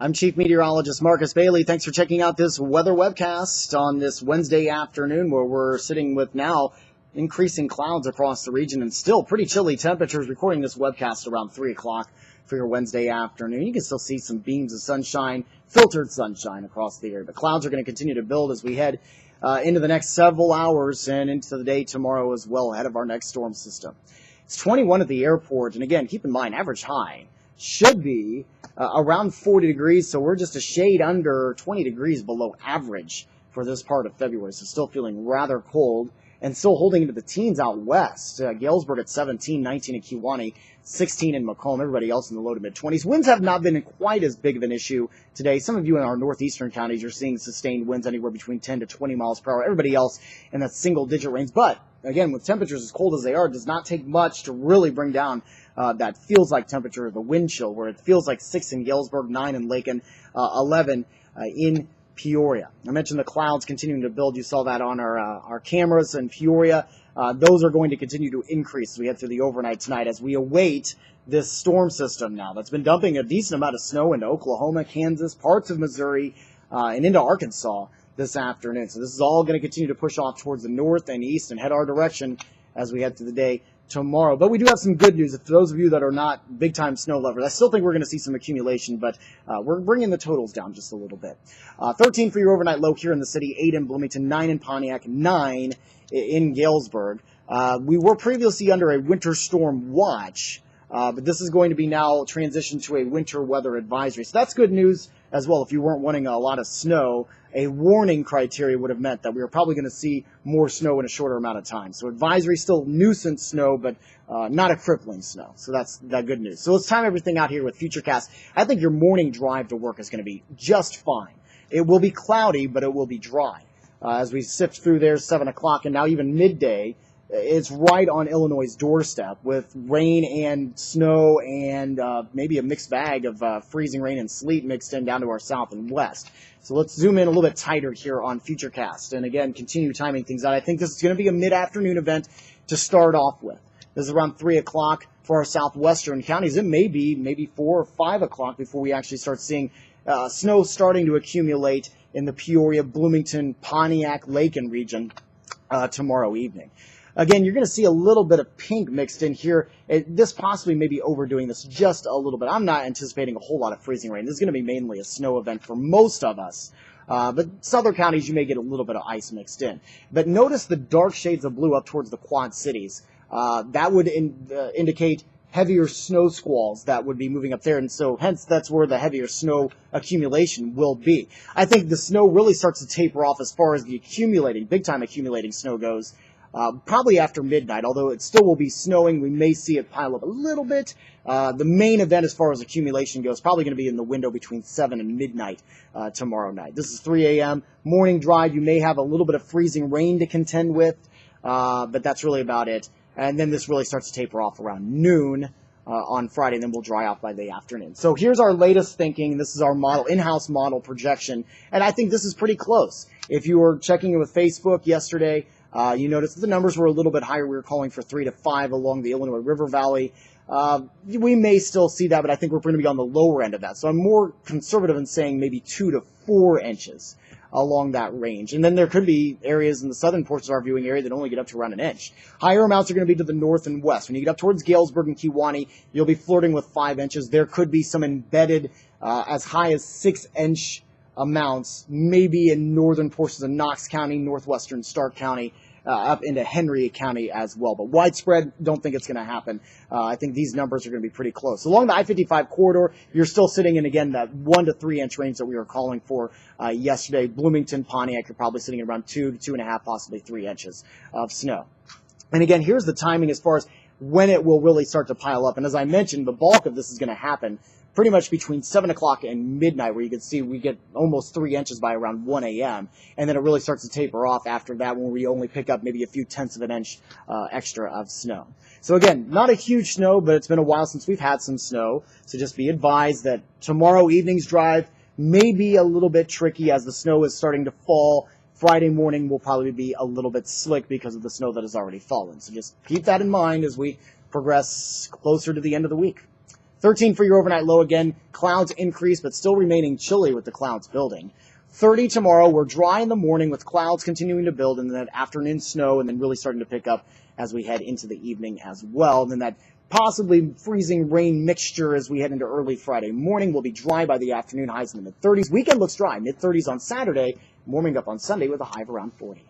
I'm Chief Meteorologist Marcus Bailey. Thanks for checking out this weather webcast on this Wednesday afternoon where we're sitting with now increasing clouds across the region and still pretty chilly temperatures. Recording this webcast around 3 o'clock for your Wednesday afternoon. You can still see some beams of sunshine, filtered sunshine across the area. The clouds are going to continue to build as we head into the next several hours and into the day tomorrow as well ahead of our next storm system. It's 21 at the airport, and again, keep in mind, average high should be around 40 degrees, so we're just a shade under 20 degrees below average for this part of February, so still feeling rather cold and still holding into the teens out west. Galesburg at 17, 19 in Kewanee, 16 in Macomb, everybody else in the low to mid-20s. Winds have not been quite as big of an issue today. Some of you in our northeastern counties are seeing sustained winds anywhere between 10 to 20 miles per hour. Everybody else in that single-digit range. But, again, with temperatures as cold as they are, it does not take much to really bring down that feels like temperature, the wind chill, where it feels like 6 in Galesburg, 9 in Lakin, 11 in Peoria. I mentioned the clouds continuing to build. You saw that on our cameras in Peoria. Those are going to continue to increase as we head through the overnight tonight as we await this storm system now that's been dumping a decent amount of snow into Oklahoma, Kansas, parts of Missouri, and into Arkansas this afternoon. So this is all going to continue to push off towards the north and east and head our direction as we head through the day tomorrow. But we do have some good news. For those of you that are not big-time snow lovers, I still think we're going to see some accumulation, but we're bringing the totals down just a little bit. 13 for your overnight low here in the city, 8 in Bloomington, 9 in Pontiac, 9 in Galesburg. We were previously under a winter storm watch, but this is going to be now transitioned to a winter weather advisory. So that's good news as well. If you weren't wanting a lot of snow, a warning criteria would have meant that we were probably going to see more snow in a shorter amount of time. So advisory, still nuisance snow, but not a crippling snow. So that's that good news. So let's time everything out here with Futurecast. I think your morning drive to work is going to be just fine. It will be cloudy, but it will be dry. As we sift through there, 7 o'clock, and now even midday, it's right on Illinois' doorstep with rain and snow and maybe a mixed bag of freezing rain and sleet mixed in down to our south and west. So let's zoom in a little bit tighter here on Futurecast and, again, continue timing things out. I think this is going to be a mid-afternoon event to start off with. This is around 3 o'clock for our southwestern counties. It may be maybe 4 or 5 o'clock before we actually start seeing snow starting to accumulate in the Peoria, Bloomington, Pontiac, Lakin region tomorrow evening. Again, you're going to see a little bit of pink mixed in here. This possibly may be overdoing this just a little bit. I'm not anticipating a whole lot of freezing rain. This is going to be mainly a snow event for most of us. But southern counties, you may get a little bit of ice mixed in. But notice the dark shades of blue up towards the Quad Cities. That would indicate heavier snow squalls that would be moving up there, and so hence that's where the heavier snow accumulation will be. I think the snow really starts to taper off as far as the big-time accumulating snow goes, probably after midnight, although it still will be snowing. We may see it pile up a little bit. The main event as far as accumulation goes probably going to be in the window between 7 and midnight tomorrow night. This is 3 a.m. Morning drive. You may have a little bit of freezing rain to contend with, but that's really about it. And then this really starts to taper off around noon on Friday, and then we'll dry out by the afternoon. So here's our latest thinking. This is our model, in-house model projection, and I think this is pretty close. If you were checking it with Facebook yesterday, you noticed that the numbers were a little bit higher. We were calling for 3 to 5 along the Illinois River Valley. We may still see that, but I think we're going to be on the lower end of that. So I'm more conservative in saying maybe 2 to 4 inches along that range. And then there could be areas in the southern portions of our viewing area that only get up to around an inch. Higher amounts are going to be to the north and west. When you get up towards Galesburg and Kewanee, you'll be flirting with 5 inches. There could be some embedded as high as 6-inch amounts, maybe in northern portions of Knox County, northwestern Stark County, up into Henry County as well. But widespread, don't think it's going to happen. I think these numbers are going to be pretty close. Along the I-55 corridor, you're still sitting in, again, that 1 to 3 inch range that we were calling for yesterday. Bloomington, Pontiac, you're probably sitting at around 2 to 2.5, possibly 3 inches of snow. And again, here's the timing as far as when it will really start to pile up. And as I mentioned, the bulk of this is going to happen pretty much between 7 o'clock and midnight, where you can see we get almost 3 inches by around 1 a.m., and then it really starts to taper off after that when we only pick up maybe a few tenths of an inch extra of snow. So again, not a huge snow, but it's been a while since we've had some snow, so just be advised that tomorrow evening's drive may be a little bit tricky as the snow is starting to fall. Friday morning will probably be a little bit slick because of the snow that has already fallen. So just keep that in mind as we progress closer to the end of the week. 13 for your overnight low again. Clouds increase, but still remaining chilly with the clouds building. 30 tomorrow. We're dry in the morning with clouds continuing to build, and then that afternoon snow, and then really starting to pick up as we head into the evening as well. And then that possibly freezing rain mixture as we head into early Friday morning. Will be dry by the afternoon, highs in the mid-30s. Weekend looks dry, mid-30s on Saturday, warming up on Sunday with a high of around 40.